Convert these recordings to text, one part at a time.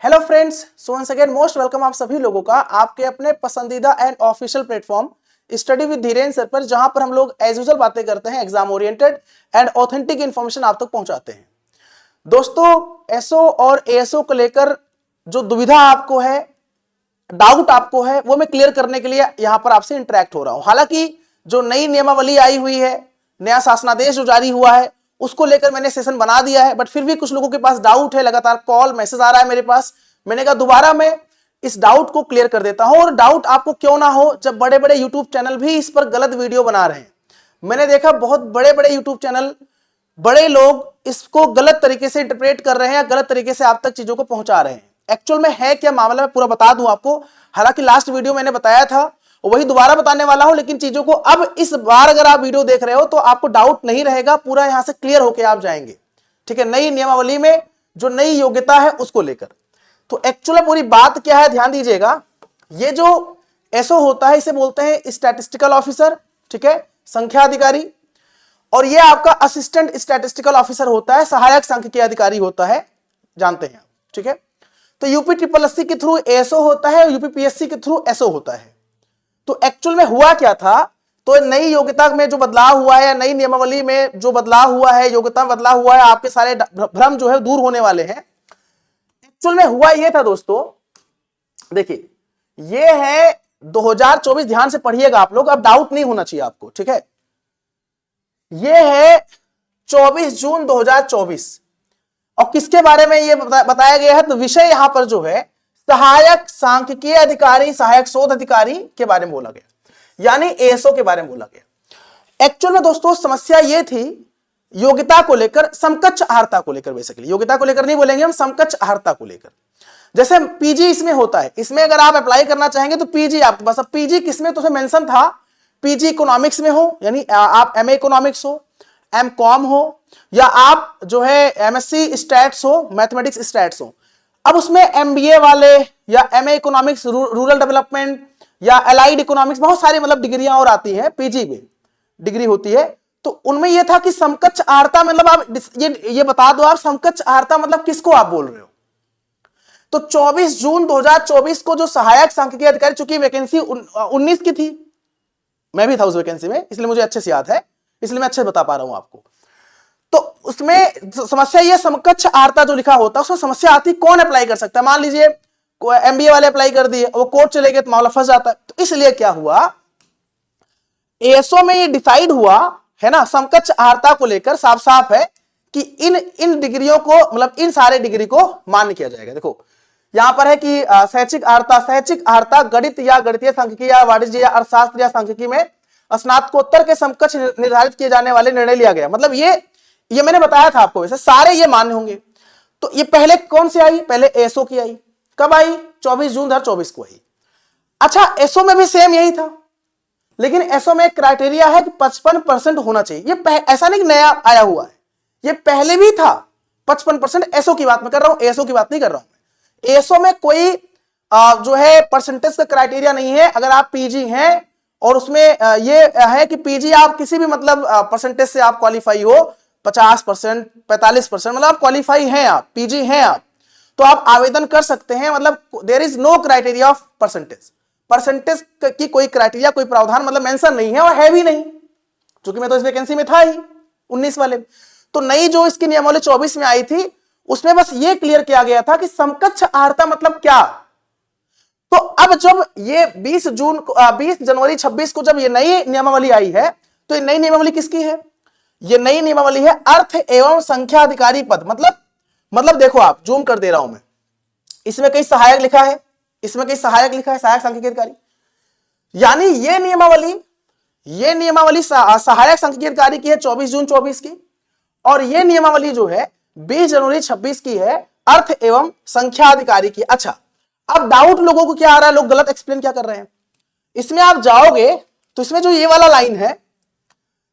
Hello friends, so once again most welcome आप सभी लोगों का आपके अपने पसंदीदा and official platform study with Dhiren sir पर, जहां पर हम लोग एज यूजुअल बातें करते हैं, exam oriented and authentic information आप तक पहुंचाते हैं। दोस्तों, एसओ और एएसओ को लेकर जो दुविधा आपको है, डाउट आपको है, वो मैं क्लियर करने के लिए यहां पर आपसे इंटरेक्ट हो रहा हूं। हालांकि जो नई नियमावली आई हुई है, नया शासनादेश जो जारी हुआ है, उसको लेकर मैंने सेशन बना दिया है, बट फिर भी कुछ लोगों के पास डाउट है, लगातार कॉल मैसेज आ रहा है मेरे पास। मैंने कहा दोबारा मैं इस डाउट को क्लियर कर देता हूं। और डाउट आपको क्यों ना हो, जब बड़े बड़े यूट्यूब चैनल भी इस पर गलत वीडियो बना रहे हैं। मैंने देखा बहुत बड़े बड़े यूट्यूब चैनल, बड़े लोग इसको गलत तरीके से इंटरप्रेट कर रहे हैं या गलत तरीके से आप तक चीजों को पहुंचा रहे हैं। एक्चुअल में है क्या मामला, मैं पूरा बता दूं आपको। हालांकि लास्ट वीडियो मैंने बताया था, वही दोबारा बताने वाला हूं, लेकिन चीजों को अब इस बार अगर आप वीडियो देख रहे हो तो आपको डाउट नहीं रहेगा, पूरा यहां से क्लियर होके आप जाएंगे। ठीक है, नई नियमावली में जो नई योग्यता है उसको लेकर। तो एक्चुअल पूरी बात क्या है, ध्यान दीजिएगा। ये जो एसओ होता है इसे बोलते हैं स्टैटिस्टिकल ऑफिसर, ठीक है, संख्या अधिकारी। और ये आपका असिस्टेंट स्टैटिस्टिकल ऑफिसर होता है, सहायक सांख्यिकीय अधिकारी होता है, जानते हैं, ठीक है। तो यूपी ट्रिपल एससी के थ्रू एसओ होता है, यूपीपीएससी के थ्रू एसओ होता है। तो एक्चुअल में हुआ क्या था, तो नई योग्यता में जो बदलाव हुआ है, नई नियमावली में जो बदलाव हुआ है, योग्यता में बदलाव हुआ है, आपके सारे भ्रम जो है दूर होने वाले हैं। एक्चुअल में हुआ ये था दोस्तों, देखिए ये है 2024, ध्यान से पढ़िएगा आप लोग, अब डाउट नहीं होना चाहिए आपको, ठीक है। ये है 24 जून 2024 और किसके बारे में ये बताया गया है, तो विषय यहां पर जो है सहायक सांख्यिकीय अधिकारी, सहायक शोध अधिकारी के बारे में बोला गया, यानी एएसओ के बारे में बोला गया। एक्चुअल में दोस्तों समस्या ये थी योग्यता को लेकर, समकक्ष अर्हता को लेकर। बेसिकली योग्यता को लेकर नहीं बोलेंगे हम, समकक्ष अर्हता को लेकर। जैसे पीजी इसमें होता है, इसमें अगर आप अप्लाई करना चाहेंगे तो पीजी आपके पास, अब पीजी किसमें तो मेंशन था, पीजी इकोनॉमिक्स में हो, यानी आप एमए इकोनॉमिक्स हो, एम कॉम हो, या आप जो है एमएससी स्टैट्स हो, मैथमेटिक्स स्टैट्स हो। अब उसमें एमबीए वाले या एमए इकोनॉमिक्स, रूरल डेवलपमेंट या अलाइड इकोनॉमिक्स, बहुत सारी मतलब डिग्रियां और आती हैं, पीजी में डिग्री होती है। तो उनमें यह था कि समकक्ष अर्हता, मतलब आप ये बता दो, आप समकक्ष अर्हता मतलब किसको आप बोल रहे हो। तो 24 जून 2024 को जो सहायक सांख्यिकीय अधिकारी, चूंकि वैकेंसी 19 की थी, मैं भी था उस वैकेंसी में, इसलिए मुझे अच्छे से याद है, इसलिए मैं अच्छे से बता पा रहा हूं आपको। तो उसमें समस्या ये समकक्ष अर्हता जो लिखा होता है उसमें समस्या आती, कौन अप्लाई कर सकता है। मान लीजिए एमबीए वाले अप्लाई कर दिए, वो कोर्ट चले गए तो मामला फंस जाता है। तो इसलिए क्या हुआ, एएसओ में ये डिसाइड हुआ है ना, समकक्ष अर्हता को लेकर साफ साफ है कि इन डिग्रियों को, मतलब इन सारे डिग्री को मान्य किया जाएगा। देखो यहां पर है कि शैक्षिक अर्हता गणित या गणितीय सांख्यिकी या वाणिज्य या अर्थशास्त्र या सांख्यिकी में स्नातकोत्तर के समकक्ष निर्धारित किए जाने वाले निर्णय लिया गया। मतलब ये मैंने बताया था आपको, वैसे सारे ये मान्य होंगे। तो ये पहले कौन से आई, पहले एसओ की आई। कब आई, 24 जून 2024 को आई। अच्छा, एसओ में भी सेम यही था, लेकिन एसओ में एक क्राइटेरिया है कि 55% होना चाहिए। ये ऐसा नहीं कि नया आया हुआ है, ये पहले भी था 55%। एसओ की बात मैं कर रहा हूं, एसओ की बात नहीं कर रहा हूं। एसओ में कोई जो है परसेंटेज का क्राइटेरिया नहीं है। अगर आप पीजी हैं और उसमें ये है कि पीजी आप किसी भी मतलब परसेंटेज से आप क्वालिफाई हो, 50%, 45%, मतलब आप क्वालिफाई हैं, आप पीजी हैं आप, तो आप आवेदन कर सकते हैं। मतलब there is no criteria of percentage की कोई क्राइटेरिया, कोई प्रावधान मतलब मेंशन नहीं है, और है भी नहीं, क्योंकि मैं तो इस वैकेंसी में था ही 19 वाले। तो नई जो इसकी नियमावली 24 में आई थी, उसमें बस ये क्लियर किया गया था कि समकक्ष अर्हता मतलब क्या। तो अब जब ये 20 जनवरी 26 को जब ये नई नियमावली आई है, तो ये नई नियमावली किसकी है, ये नई नियमावली है अर्थ एवं संख्या अधिकारी पद। मतलब देखो, आप जूम कर दे रहा हूं मैं, इसमें कई सहायक लिखा है, इसमें कई सहायक लिखा है, सहायक सांख्यिकीय अधिकारी। यानी ये नियमावली सहायक सांख्यिकीय अधिकारी की है 24 जून 24 की, और ये नियमावली जो है 20 जनवरी 26 की है, अर्थ एवं संख्या अधिकारी की। अच्छा, अब डाउट लोगों को क्या आ रहा है, लोग गलत एक्सप्लेन क्या कर रहे हैं। इसमें आप जाओगे तो इसमें जो ये वाला लाइन है,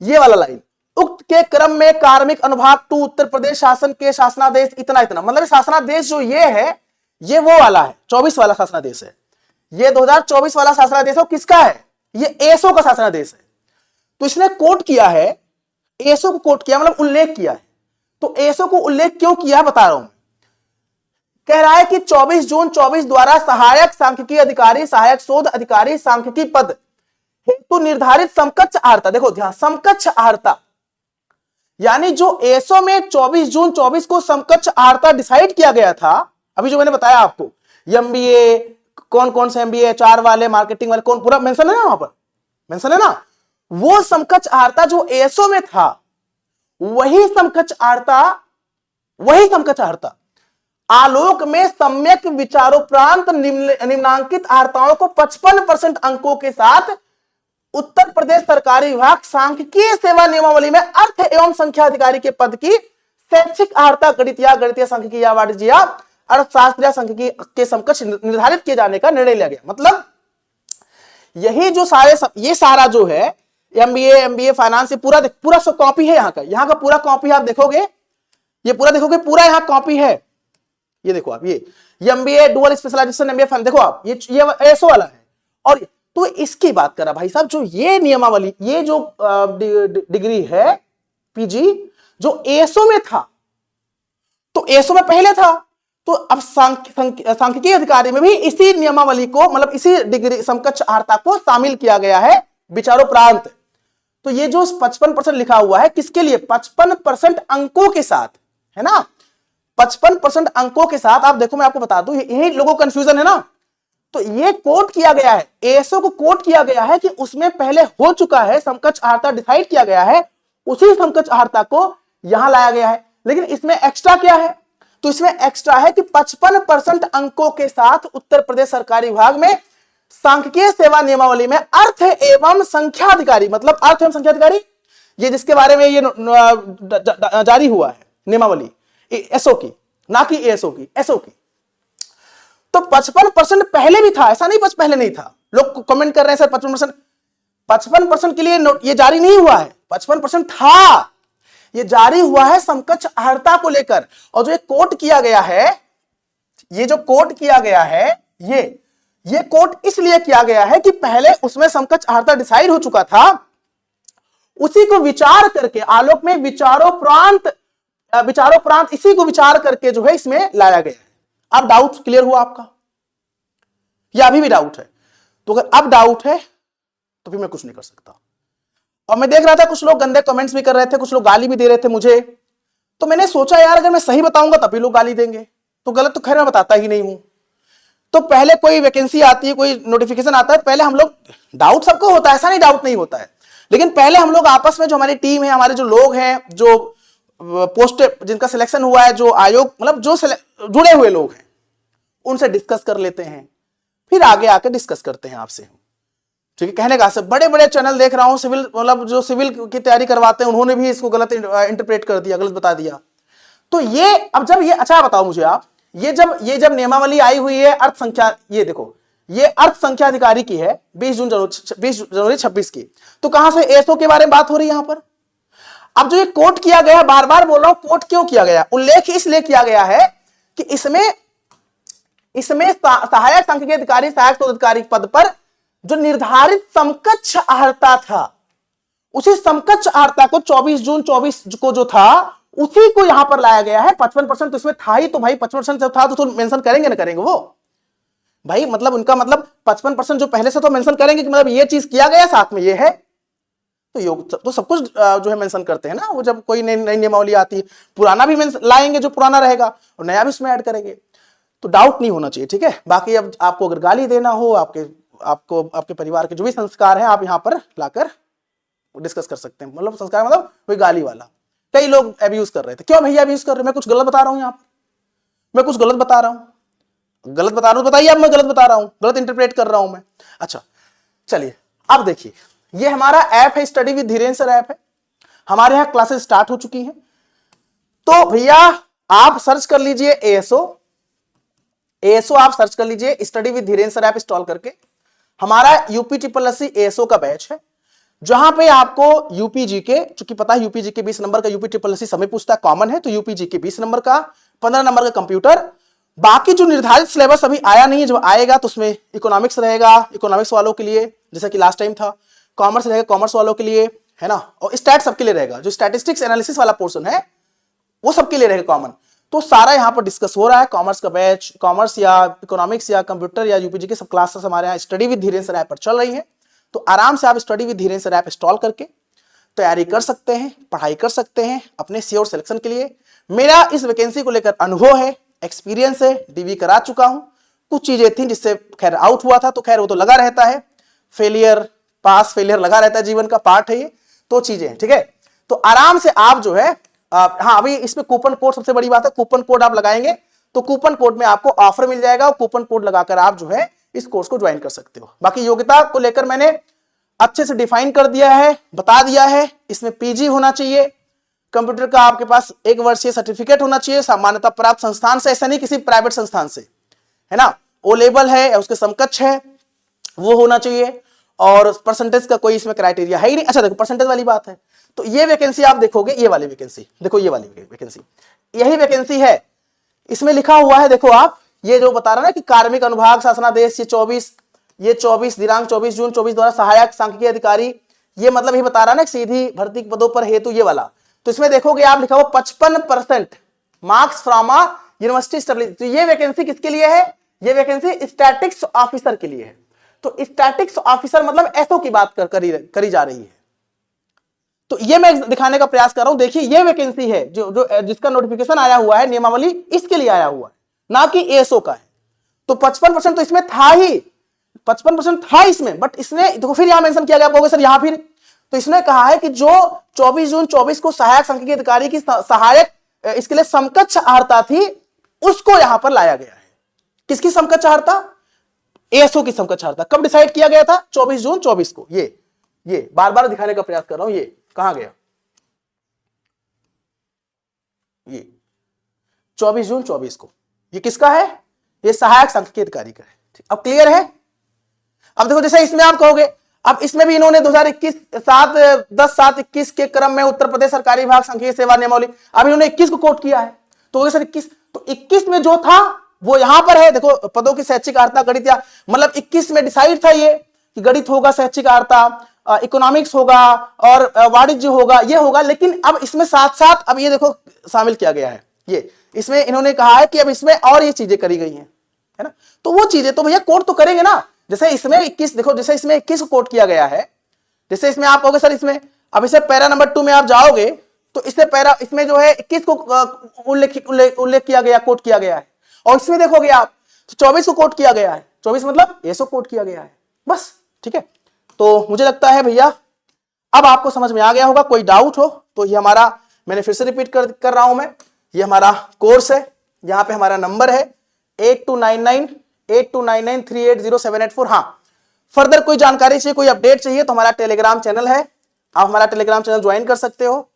ये वाला लाइन, उक्त के क्रम में कार्मिक अनुभाग 2 उत्तर प्रदेश शासन के शासनादेश इतना इतना, मतलब शासनादेश जो ये है, ये वो वाला है, 24 वाला शासनादेश है। ये 2024 वाला शासनादेश है, किसका है, ये एसओ का शासनादेश है। तो इसने कोट किया है, एसओ को कोट किया, मतलब उल्लेख किया है। तो एसओ को उल्लेख क्यों किया बता रहा हूं। कह रहा है कि 24 जून 24 द्वारा सहायक सांख्यिकी अधिकारी, सहायक शोध अधिकारी सांख्यिकी पद हेतु निर्धारित समकक्ष आर्ता, देखो ध्यान, समकक्ष आर्ता यानी जो एसओ में 24 जून 24 को समकक्ष आर्ता डिसाइड किया गया था, अभी जो मैंने बताया आपको, एमबीए कौन कौन से एमबीए, चार वाले, मार्केटिंग वाले, कौन, पूरा मेंशन है ना, वहां पर मेंशन है ना, वो समकक्ष आर्ता जो एसओ में था, वही समकक्ष आर्ता आलोक में सम्यक विचारोपरांत निम्नांकित आर्ताओं को 55% अंकों के साथ उत्तर प्रदेश सरकारी विभाग सांख्यिकीय सेवा नियमावली में अर्थ एवं संख्या अधिकारी के पद की शैक्षिक आर्ता गणितीय सांख्यिकी या वाणिज्य अर्थशास्त्र सांख्यिकी के समकक्ष निर्धारित किए जाने का निर्णय लिया गया। मतलब यही जो ये सारा जो है एमबीए फाइनेंस, पूरा सब कॉपी है यहाँ का पूरा कॉपी आप देखोगे, ये पूरा देखोगे, पूरा यहाँ कॉपी है, ये देखो आप, ये MBA dual specialization MBA finance, देखो आप, ये एसओ वाला है। और तो इसकी बात करा भाई साहब, जो ये नियमावली, ये जो डिग्री है पीजी, जो एसओ में था, तो एसओ में पहले था, तो अब सांख्यिकी अधिकारी में भी इसी नियमावली को, मतलब इसी डिग्री समकक्ष आर्ता को शामिल किया गया है विचारोपरांत। तो ये जो 55% लिखा हुआ है, किसके लिए? 55% अंकों के साथ, है ना, 55% अंकों के साथ। आप देखो, मैं आपको बता दूं, यही लोगों को कंफ्यूजन है ना, तो ये कोट किया गया है, एएसओ को कोट किया गया है कि उसमें पहले हो चुका है, समकक्ष आर्ता डिसाइड किया गया है, उसी समकक्ष आर्ता को यहां लाया गया है। लेकिन इसमें एक्स्ट्रा क्या है? तो इसमें एक्स्ट्रा है कि 55% अंकों के साथ उत्तर प्रदेश सरकारी विभाग में सांख्यिकीय सेवा नियमावली में अर्थ एवं संख्या अधिकारी, मतलब अर्थ एवं संख्या अधिकारी, ये जिसके बारे में ये जारी हुआ है नियमावली एसओ की, ना कि एएसओ की, एसओ की। तो 55% पहले भी था, ऐसा नहीं बस पहले नहीं था। लोग कमेंट कर रहे हैं सर 55% के लिए ये जारी नहीं हुआ है, 55% था, ये जारी हुआ है समकक्ष आर्ता को लेकर। और जो ये कोट किया गया है, ये जो कोट किया गया है, ये कोट इसलिए किया गया है कि पहले उसमें समकक्ष आर्ता डिसाइड हो चुका था, उसी को विचार करके, आलोक में विचारोपरांत इसी को विचार करके जो है इसमें लाया गया है। अब डाउट क्लियर हुआ आपका, या अभी भी डाउट है? तो अगर अब डाउट है तो फिर मैं कुछ नहीं कर सकता। और मैं देख रहा था कुछ लोग गंदे कमेंट्स भी कर रहे थे, कुछ लोग गाली भी दे रहे थे मुझे, तो मैंने सोचा यार अगर मैं सही बताऊंगा तभी लोग गाली देंगे, तो गलत तो खैर मैं बताता ही नहीं हूं। तो पहले कोई वैकेंसी आती है, कोई नोटिफिकेशन आता है, पहले हम लोग, डाउट सबको होता है, ऐसा नहीं डाउट नहीं होता है, लेकिन पहले हम लोग आपस में, जो हमारी टीम है, हमारे जो लोग हैं, जो पोस्ट जिनका सिलेक्शन हुआ है, जो आयोग, मतलब जो जुड़े हुए लोग हैं, उनसे डिस्कस कर लेते हैं, फिर आगे आकर डिस्कस करते हैं आपसे। ठीक है, कहने का से बड़े बड़े चैनल देख रहा हूं, सिविल, मतलब जो सिविल की तैयारी करवाते हैं, उन्होंने भी इसको गलत इंटरप्रेट कर दिया, गलत बता दिया। तो ये अब जब ये, अच्छा बताओ मुझे आप, ये जब नियमावली आई हुई है अर्थ संख्या, ये देखो, ये अर्थ संख्या अधिकारी की है 20 जनवरी 26 की, तो कहां से एसओ के बारे में बात हो रही है यहां पर? अब जो ये कोट किया गया, बार बार बोल रहा हूं, कोट क्यों किया गया, उल्लेख इसलिए किया गया है कि इसमें सहायक सांख्यिकी अधिकारी, सहायक शोध अधिकारी पद पर जो निर्धारित समकक्ष आर्ता था, उसी समकक्ष आर्ता को 24 जून 24 को जो था, उसी को यहां पर लाया गया है। 55% तो इसमें था ही, तो भाई 55% था तो मेंशन करेंगे ना करेंगे वो भाई, मतलब उनका मतलब 55% जो पहले से तो मेंशन करेंगे कि मतलब ये चीज किया गया, साथ में ये है, तो योग तो सब कुछ जो है मेंशन करते हैं ना। वो जब कोई नई नियमावली आती है, पुराना भी लाएंगे जो पुराना रहेगा, और नया भी उसमें ऐड करेंगे, तो डाउट नहीं होना चाहिए। ठीक है, बाकी अब आपको अगर गाली देना हो, आपके परिवार के जो भी संस्कार हैं, आप यहाँ पर लाकर डिस्कस कर सकते हैं। मतलब संस्कार मतलब कोई गाली वाला, कई लोग अब्यूज कर रहे थे, क्यों भैया अब्यूज कर रहे हैं? मैं कुछ गलत बता रहा हूँ यहाँ पर, मैं कुछ गलत बता रहा हूँ, बताइए अब मैं गलत बता रहा हूँ, गलत इंटरप्रेट कर रहा हूं मैं? अच्छा चलिए, अब देखिए, ये हमारा ऐप है, study with Dhiren sir app है, हमारे यहाँ क्लासेस स्टार्ट हो चुकी हैं। तो भैया आप सर्च कर लीजिए एएसओ आप सर्च कर लीजिए, study with Dhiren sir app install करके। हमारा यूपी SSSC एएसओ का बैच है, जहां पे आपको यूपी जीके, चूंकि पता है यूपी जीके 20 नंबर का, यूपी SSSC समय पूछता है, कॉमन है, तो यूपी जीके 20 नंबर का, 15 नंबर का कंप्यूटर। बाकी जो निर्धारित सिलेबस अभी आया नहीं है, जब आएगा तो उसमें इकोनॉमिक्स रहेगा, इकोनॉमिक्स वालों के लिए, जैसा कि लास्ट टाइम था, कॉमर्स रहेगा कॉमर्स वालों के लिए, है ना, और स्टैट सबके लिए रहेगा। जो स्टैटिस्टिक्स एनालिसिस वाला पोर्शन है वो सबके लिए रहेगा कॉमन। तो सारा यहाँ पर डिस्कस हो रहा है। कॉमर्स का बैच, कॉमर्स या इकोनॉमिक्स या कंप्यूटर या यूपीजी के सब क्लासेस हमारे यहाँ study with Dhiren sir app पर चल रही है। तो आराम से आप study with Dhiren sir app install करके तैयारी कर सकते हैं, पढ़ाई कर सकते हैं अपने श्योर सिलेक्शन के लिए। मेरा इस वैकेंसी को लेकर अनुभव है, एक्सपीरियंस है, डीवी करा चुका हूं। कुछ चीजें थी जिससे खैर आउट हुआ था, तो खैर वो तो लगा रहता है, फेलियर पास फेलियर लगा रहता है, जीवन का पार्ट है ये तो चीजें, ठीक है। तो आराम से आप जो है हाँ, अभी इसमें कूपन कोड सबसे बड़ी बात है, कूपन कोड आप लगाएंगे तो कूपन कोड में आपको ऑफर मिल जाएगा और कूपन कोड लगाकर आप जो है इस कोर्स को ज्वाइन कर सकते हो। बाकी योग्यता को लेकर मैंने अच्छे से डिफाइन कर दिया है, बता दिया है। इसमें पीजी होना चाहिए, कंप्यूटर का आपके पास 1 वर्षीय सर्टिफिकेट होना चाहिए मान्यता प्राप्त संस्थान से, ऐसा नहीं किसी प्राइवेट संस्थान से, है ना। ओ लेवल है या उसके समकक्ष है वो होना चाहिए, और परसेंटेज का कोई इसमें क्राइटेरिया है ही नहीं। अच्छा देखो परसेंटेज वाली बात है, तो ये वैकेंसी आप देखोगे, ये वाली वैकेंसी देखो, ये वाली वैकेंसी यही वैकेंसी है। इसमें लिखा हुआ है, देखो आप, ये जो बता रहा है ना कि कार्मिक अनुभाग शासनादेश ये 24 दिनांक 24 जून 24 द्वारा सहायक सांख्यिकी अधिकारी, ये मतलब ये बता रहा है ना सीधी भर्ती पदों पर हेतु ये वाला। तो इसमें देखोगे आप लिखा हुआ 55% marks from a university study. तो ये वैकेंसी किसके लिए है? ये वैकेंसी स्टैटिक्स ऑफिसर के लिए है। तो स्टैटिक्स ऑफिसर मतलब एसओ की बात करी जा रही है। तो ये मैं दिखाने का प्रयास कर रहा हूं। देखिए ये वैकेंसी है जो जिसका नोटिफिकेशन आया हुआ है, नियमावली इसके लिए आया हुआ है, ना कि एएसओ का है। तो 55% तो इसमें था ही, 55% था इसमें, बट इसने देखो फिर यहां मेंशन किया गया, आप सर यहां फिर, तो इसने कहा है कि जो 24 जून 24 को सहायक सांख्यिकी अधिकारी की सहायक इसके लिए समकक्ष अर्हता थी, उसको यहां पर लाया गया है। किसकी समकक्ष अर्हता? एएसओ की समकक्ष अर्हता। कब डिसाइड किया गया था? 24 जून 24 को। ये बार बार दिखाने का प्रयास कर रहा हूं, ये कहां गया, ये 24 जून 24 को। ये किसका है? ये सहायक सांख्यिकी अधिकारी का है। अब क्लियर है? अब देखो जैसे इसमें आप कहोगे, अब इसमें भी इन्होंने 2021 10/7/21 के क्रम में उत्तर प्रदेश सरकारी विभाग सांख्यिकी सेवा नियमावली, अब इन्होंने 21 को कोट किया है। तो सर 21, तो 21 में जो था वो यहां पर है। देखो पदों की शैक्षिक अर्हता गणित, या मतलब 21 में डिसाइड था ये कि गणित होगा, शैक्षिक अर्हता, इकोनॉमिक्स होगा और वाणिज्य होगा, ये होगा। लेकिन अब इसमें साथ साथ अब ये देखो शामिल किया गया है, ये इसमें इन्होंने कहा है कि अब इसमें और ये चीजें करी गई हैं, है ना। तो वो चीजें तो भैया कोट तो करेंगे ना। जैसे इसमें 21 देखो, जैसे इसमें 21 को कोट किया गया है, जैसे इसमें आप कहोगे सर इसमें, अब इसे पैरा नंबर 2 में आप जाओगे तो इसमें जो है 21 को उल्लेख किया गया, कोट किया गया है। और इसमें देखोगे आप तो 24 को कोट किया गया है। 24 मतलब एसओ कोट किया गया है, बस, ठीक है। तो मुझे लगता है भैया अब आपको समझ में आ गया होगा। कोई डाउट हो तो ये हमारा, मैंने फिर से रिपीट कर रहा हूं मैं, ये हमारा कोर्स है। यहां पे हमारा नंबर है 8299380784। हाँ, फर्दर कोई जानकारी चाहिए, कोई अपडेट चाहिए तो हमारा टेलीग्राम चैनल है, आप हमारा टेलीग्राम चैनल ज्वाइन कर सकते हो।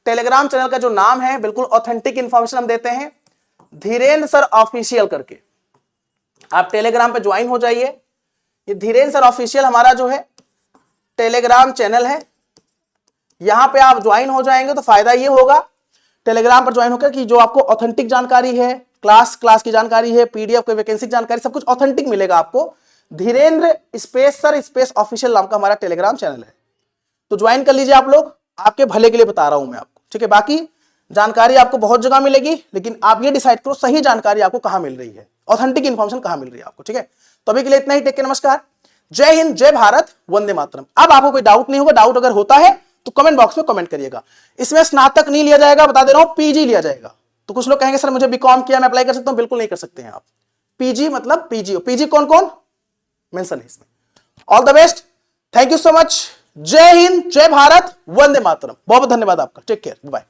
टेलीग्राम चैनल का जो नाम है, बिल्कुल ऑथेंटिक इंफॉर्मेशन हम देते हैं, धीरेन सर ऑफिशियल करके। आप टेलीग्राम पे ज्वाइन हो जाइए। ये धीरेन सर ऑफिशियल हमारा जो है टेलीग्राम चैनल है, यहां पे आप ज्वाइन हो जाएंगे तो फायदा ये होगा टेलीग्राम पर ज्वाइन होकर कि जो आपको ऑथेंटिक जानकारी है, क्लास की जानकारी है, पीडीएफ की वैकेंसी की जानकारी, सब कुछ ऑथेंटिक मिलेगा आपको। Dhirendra space sir space official नाम का हमारा टेलीग्राम चैनल है, तो ज्वाइन कर लीजिए आप लोग, आपके भले के लिए बता रहा हूं मैं आपको, ठीक है। बाकी जानकारी आपको बहुत जगह मिलेगी, लेकिन आप ये डिसाइड करो सही जानकारी आपको कहां मिल रही है, ऑथेंटिक इंफॉर्मेशन कहां मिल रही है आपको, ठीक है। तो अभी के लिए इतना ही, टेक केयर, नमस्कार, जय हिंद, जय भारत, वंदे मातरम। अब आपको कोई डाउट नहीं होगा, डाउट अगर होता है तो कमेंट बॉक्स में कमेंट करिएगा। इसमें स्नातक नहीं लिया जाएगा, बता दे रहा हूं, पीजी लिया जाएगा। तो कुछ लोग कहेंगे सर मुझे बीकॉम किया, मैं अप्लाई कर सकता हूं, बिल्कुल नहीं कर सकते हैं आप। पीजी मतलब पीजी, पीजी कौन कौन मेंशन है इसमें। All the best, thank you so much, जय हिंद, जय भारत, वंदे मातरम। बहुत बहुत धन्यवाद आपका, टेक केयर, बाय।